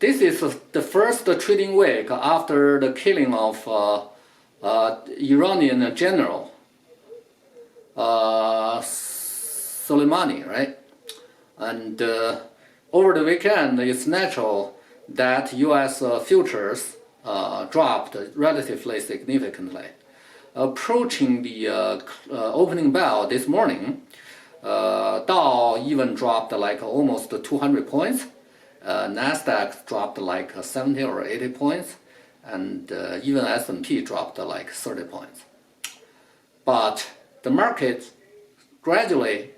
this is the first trading week after the killing of Iranian general Soleimani, right? And over the weekend, it's natural that U.S. futures dropped relatively significantly. Approaching the opening bell this morning, Dow even dropped like almost 200 points. Nasdaq dropped like 70 or 80 points, and even S&P dropped like 30 points. But the market gradually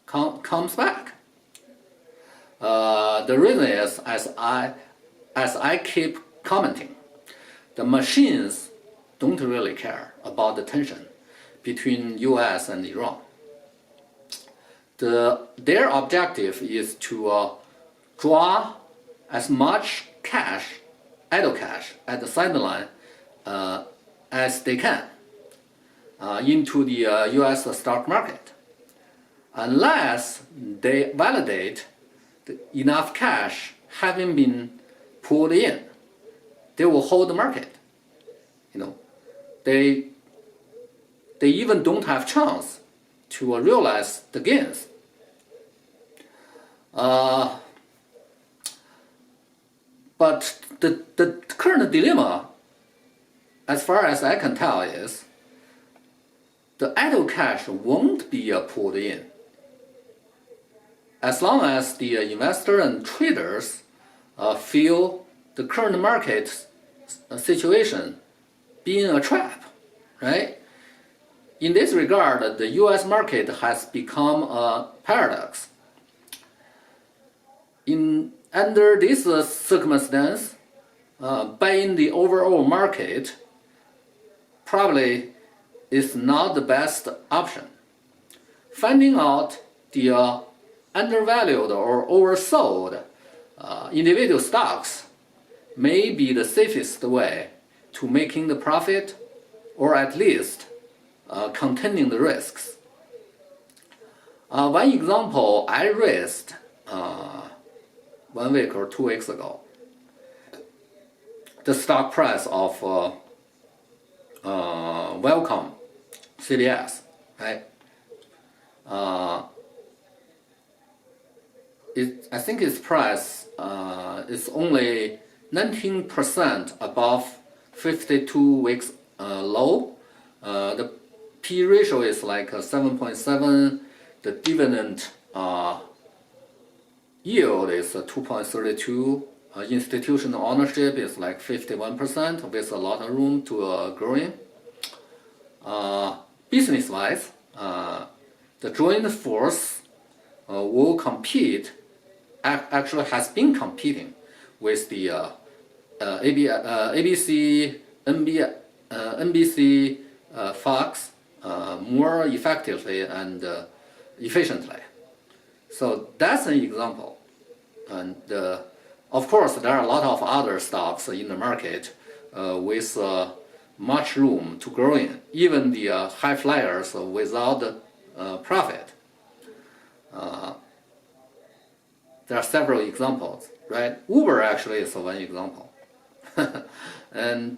comes back. The reason is, as I keep commenting, the machines don't really care about the tension between U.S. and Iran. Their objective is to draw as much cash, idle cash, at the sideline as they can into the U.S. stock market. Unless they validate enough cash having been pulled in, they will hold the market. They even don't have chance to realize the gains. But the current dilemma, as far as I can tell, is the idle cash won't be pulled in as long as the investor and traders feel the current market situation being a trap, right? In this regard, the U.S. market has become a paradox. Under this circumstance, buying the overall market probably is not the best option. Finding out the undervalued or oversold individual stocks may be the safest way to making the profit, or at least containing the risks. One example I raised 1 week or 2 weeks ago, the stock price of Wellcome CVS, right? I think its price is only 19% above 52 weeks low. The P ratio is like 7.7. The dividend yield is 2.32. Institutional ownership is like 51%, with a lot of room to growing. Business-wise, the joint force will compete. Actually, has been competing with the ABC, NBC, Fox more effectively and efficiently. So that's an example. And of course, there are a lot of other stocks in the market with much room to grow in, even the high flyers without profit. There are several examples, right? Uber actually is one example. And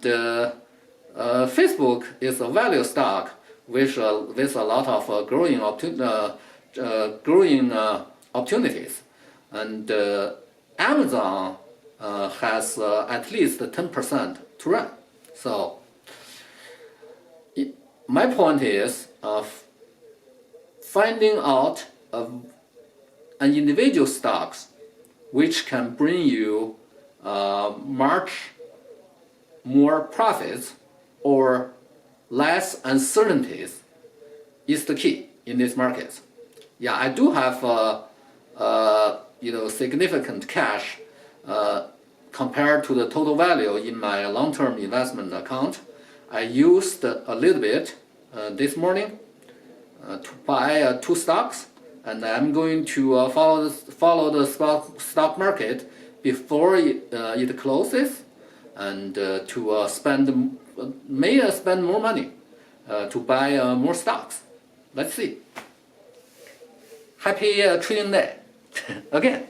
Facebook is a value stock with a lot of growing opportunities. And Amazon has at least 10% to run. So my point is finding out an individual stocks which can bring you much more profits or less uncertainties is the key in these markets. Yeah, I do have significant cash compared to the total value in my long-term investment account. I used a little bit this morning to buy 2 stocks, and I'm going to follow the stock market before it closes, and to spend more money to buy more stocks. Let's see. Happy trading day again.